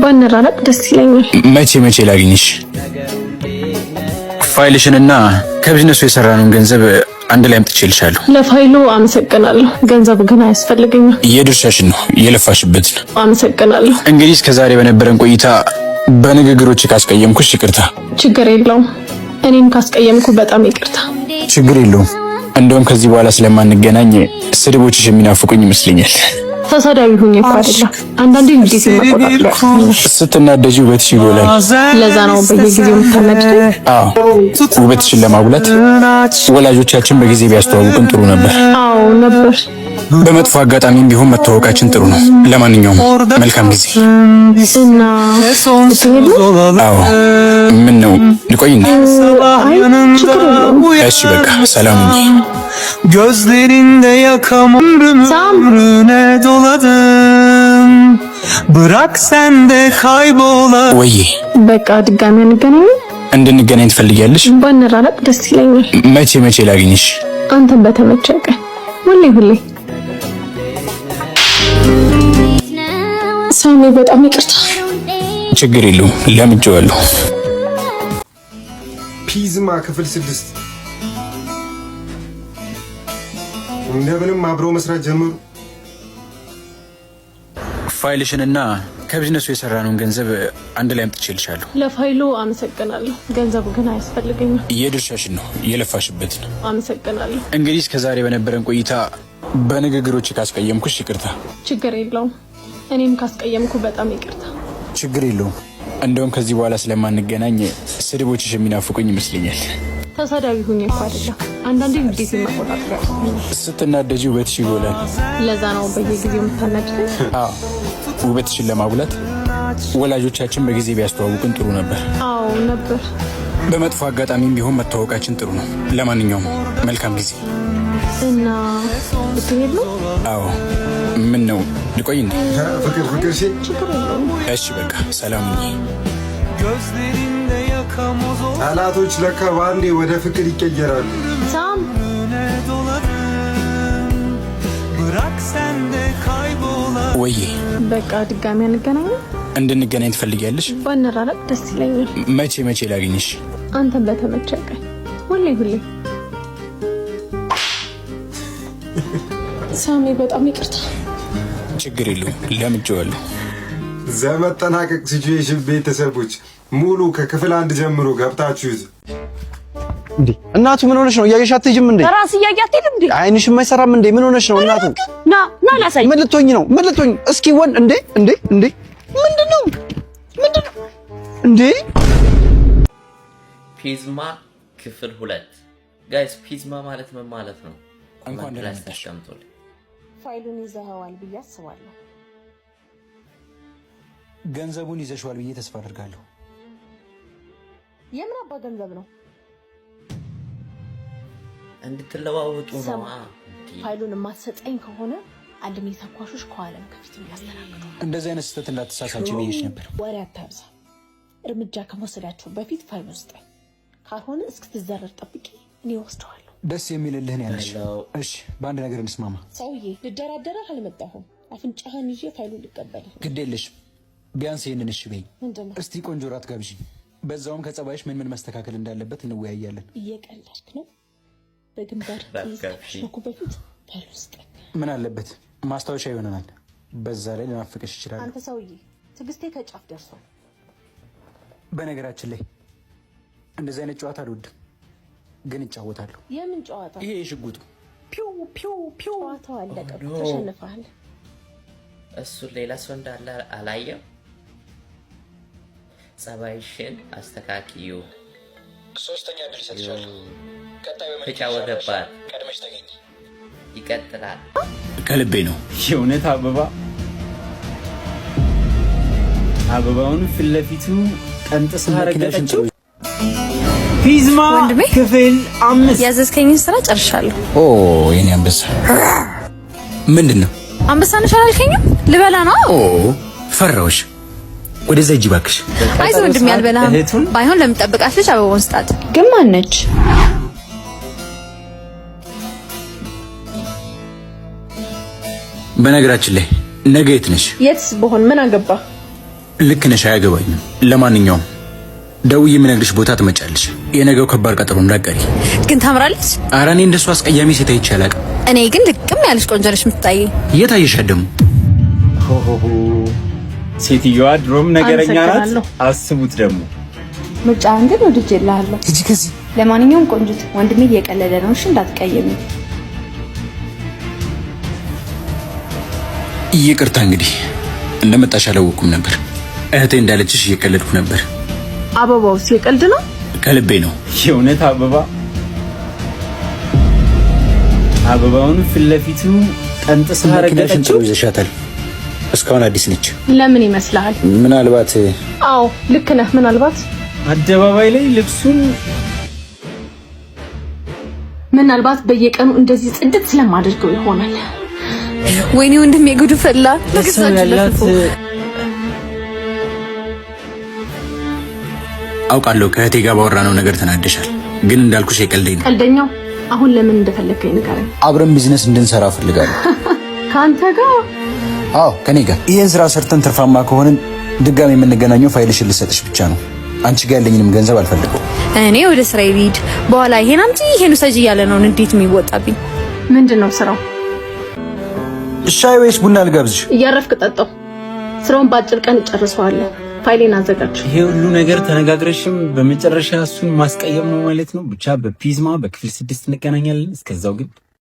ባንራራቅ ደስ ይለኛል። መቼ ላግኝሽ? ፋይልሽንና ከቢዝነሱ የሰራነውን ገንዘብ አንድ ላይ አምጥቼልሻለሁ። ለፋይሉ አመሰግናለሁ። ገንዘብ ግን አያስፈልገኝም። የድርሻሽን ነው የለፋሽበትን። አመሰግናለሁ። እንግዲህ እስከዛሬ በነበረን ቆይታ በንግግሮች ካስቀየምኩሽ ይቅርታ። ችግር የለውም። እኔም ካስቀየምኩ በጣም ይቅርታ። ችግር የለውም። እንደውም ከዚህ በኋላ ስለማንገናኝ ስድቦችሽ የሚናፍቁኝ ይመስለኛል። ተሳዳቢ ሁኝ እኮ አይደለም። አንዳንዴ እንዴት ይመጣጣል። ስትናደጂ ውበትሽ ይጎላል። ለዛ ነው በየጊዜው የምታናድደኝ። አዎ፣ ውበትሽን ለማጉላት ወላጆቻችን በጊዜ ቢያስተዋውቁን ጥሩ ነበር። አዎ ነበር። በመጥፎ አጋጣሚም ቢሆን መተዋወቃችን ጥሩ ነው። ለማንኛውም መልካም ጊዜ እና አዎ፣ ምን ነው ልቆይና? ችግር የለውም። እሺ በቃ ሰላም ሁኚ። Gözlerinde yakam ömrüne doladım. Bırak sen de kaybola. ወይ በቃ ድጋሚ እንገናኝ። እንድንገናኝ ትፈልጊያለሽ? ባንራራቅ ደስ ይለኛል። መቼ ላግኝሽ? አንተን በተመቸህ ቀን ሁሌ ሳሚ፣ በጣም ይቅርታ። ችግር የለውም ለምጄዋለሁ። ፒዝማ ክፍል 6 እንደምንም አብረው መስራት ጀመሩ። ፋይልሽንና ከቢዝነሱ የሰራነውን ገንዘብ አንድ ላይ አምጥቼልሻለሁ። ለፋይሉ አመሰግናለሁ። ገንዘቡ ግን አያስፈልገኝም። የድርሻሽን ነው የለፋሽበትን። አመሰግናለሁ። እንግዲህ እስከዛሬ በነበረን ቆይታ በንግግሮች ካስቀየምኩሽ ይቅርታ። ችግር የለውም። እኔም ካስቀየምኩ በጣም ይቅርታ። ችግር የለውም። እንደውም ከዚህ በኋላ ስለማንገናኝ ስድቦችሽ የሚናፍቁኝ ይመስለኛል። ተሳዳቢ ሁኝ እኮ አይደለም። አንዳንዴ እንዴት ይመጣጣል። ስትናደጂ ውበትሽ ይጎላል። ለዛ ነው በየጊዜው የምታናድደኝ። አዎ፣ ውበትሽን ለማጉላት ወላጆቻችን በጊዜ ቢያስተዋውቁን ጥሩ ነበር። አዎ ነበር። በመጥፎ አጋጣሚም ቢሆን መተዋወቃችን ጥሩ ነው። ለማንኛውም መልካም ጊዜ እና ልትሄድ ነው? አዎ። ምን ነው ልቆይ እንዴ? ፍቅር ሲ ችግር የለውም። እሺ በቃ ሰላም ሁኚ። ጠላቶች ለካ በአንዴ ወደ ፍቅር ይቀየራሉ። ሳም ወይ በቃ ድጋሚ እንገናኝ። እንድንገናኝ ትፈልጊያለሽ? ባንራራቅ ደስ ይለኛል። መቼ ላግኝሽ? አንተን በተመቸህ ቀን ሁሌ ሳሚ፣ በጣም ይቅርታ። ችግር የለውም ለምጄዋለሁ። ዘመጠናቀቅ ሲቹዌሽን ቤተሰቦች ሙሉ ከክፍል 1 ጀምሮ ገብታችሁ ይዙ። እንዴ እናቱ ምን ሆነሽ ነው? እያየሽ አትሄጂም እንዴ? ራስ እያያት አይደል እንዴ? አይንሽ የማይሰራም እንዴ? ምን ሆነሽ ነው እናቱ? ና ላሳይ። ምን ልትሆኚ ነው? እስኪ ወን እንዴ ምንድነው እንዴ? ፒዝማ ክፍል 2 ጋይስ፣ ፒዝማ ማለት ምን ማለት ነው? እንኳን ደህና መጣሽ። ተቀምጦልኝ ፋይሉን ይዘኸዋል ብዬ አስባለሁ። ገንዘቡን ይዘሽዋል ብዬ ተስፋ አደርጋለሁ። የምን አባ ገንዘብ ነው? እንድትለዋወጡ ነው። ፋይሉን የማትሰጠኝ ከሆነ አንድም የተኳሾች ከኋላም ከፊት የሚያስተናግዱ። እንደዚህ አይነት ስህተት እንዳትሳሳች ብዬሽ ነበር። ወሬ አታብዛ። እርምጃ ከመውሰዳቸው በፊት ፋይሉን ስጠኝ። ካልሆነ እስክትዘረር ጠብቂ፣ እኔ ወስደዋለሁ። ደስ የሚልልህን ያለሽ። እሺ በአንድ ነገር እንስማማ። ሰውዬ ልደራደረህ አልመጣሁም። አፍንጫህን ይዤ ፋይሉን ልቀበልህ። ግድ የለሽም። ቢያንስ ይህንን እሺ በይኝ። ምንድን ነው? እስቲ ቆንጆ ራት ጋብዥኝ። በዛውም ከጸባይሽ ምን መስተካከል እንዳለበት እንወያያለን። እየቀለድክ ነው? በግንባር ከመሸኩ በፊት ፋይሉን ስጠኝ። ምን አለበት? ማስታወሻ ይሆነናል። በዛ ላይ ልናፍቅሽ ይችላል። አንተ ሰውዬ ትዕግስቴ ከጫፍ ደርሷል። በነገራችን ላይ እንደዚህ አይነት ጨዋታ አልወድም፣ ግን እጫወታለሁ። የምን ጨዋታ? ይሄ የሽጉጡ ፒው ፒው ፒው። ጨዋታው አለቀ። ተሸንፈሃል። እሱ ሌላ ሰው እንዳለ አላየም። ጸባይሽን አስተካክዩ። ሶስተኛ ድል ሰጥሻለሁ። ቀጣይ ተጫወተባት። ቀድመሽ ተገኝ። ይቀጥላል። ከልቤ ነው የእውነት አበባውን ፊት ለፊቱ ቀንጥሳ ረገጠችው። ፒዝማ ክፍል 5 ያዘዝከኝን ስራ ጨርሻለሁ። ኦ የኔ አንበሳ ምንድን ነው? አንበሳ ነሽ አላልከኝም? ልበላ ነው። ኦ ፈራሁሽ። ወደዛ ሂጂ እባክሽ። አይዞህ ወንድሜ አልበላህም። ባይሆን ለምጠብቃት ልጅ አበባውን ስጣት። ግን ማን ነች? በነገራችን ላይ ነገ የት ነሽ? የትስ በሆን ምን አገባ? ልክ ነሽ፣ አያገባኝም። ለማንኛውም ደውዬ የምነግርሽ ቦታ ትመጫለሽ። የነገው ከባድ ቀጠሮ እንዳትቀሪ። ግን ታምራለች። ኧረ እኔ እንደሱ አስቀያሚ ሴት አይቼ አላውቅም። እኔ ግን ልቅም ያለሽ ቆንጆ ነሽ የምትታየኝ። የት አየሻት ደግሞ? ሴትዮዋ ድሮም ነገረኛ ናት። አስቡት ደግሞ ምርጫህን ግን ወድጄልሃለሁ። ሂጂ ከዚህ። ለማንኛውም ቆንጆት ወንድሜ እየቀለደ ነው። እሺ እንዳትቀየሚ። ይቅርታ እንግዲህ እንደመጣሽ አላወኩም ነበር። እህቴ እንዳለችሽ እየቀለድኩ ነበር። አበባውስ የቀልድ ነው? ከልቤ ነው። የእውነት አበባውን ፊት ለፊቱ ቀንጥሳ አረገጠችው። ይዘሻታል። እስካሁን አዲስ ነች። ለምን ይመስልሃል? ምናልባት አዎ ልክ ነህ። ምናልባት አደባባይ ላይ ልብሱን ምናልባት በየቀኑ እንደዚህ ጽድት ስለማደርገው ይሆናል። ወይኔ ወንድሜ ጉዱ ፈላ። ተከሳችለፍ አውቃለሁ ከእህቴ ጋር ባወራነው ነገር ተናደሻል፣ ግን እንዳልኩሽ የቀልደኝ ነው። ቀልደኛው አሁን ለምን እንደፈለከኝ ንገረኝ። አብረን ቢዝነስ እንድንሰራ ፈልጋለሁ። ከአንተ ጋር? አዎ ከኔ ጋር። ይሄን ስራ ሰርተን ትርፋማ ከሆንን ድጋሚ የምንገናኘው ፋይልሽን ልሰጥሽ ብቻ ነው። አንቺ ጋር ያለኝንም ገንዘብ አልፈልገው። እኔ ወደ ስራ ልሂድ። በኋላ ይሄን አምጪ ይሄን ውሰጂ እያለ ነው እንዴት የሚወጣብኝ? ምንድነው ስራው? ሻይ ወይስ ቡና ልጋብዝሽ? እያረፍክ ጠጣው። ስራውን በአጭር ቀን እጨርሰዋለሁ። ፋይሌን አዘጋጅ። ይሄ ሁሉ ነገር ተነጋግረሽም በመጨረሻ እሱን ማስቀየም ነው ማለት ነው። ብቻ በፒዝማ በክፍል 6 እንገናኛለን። እስከዛው ግን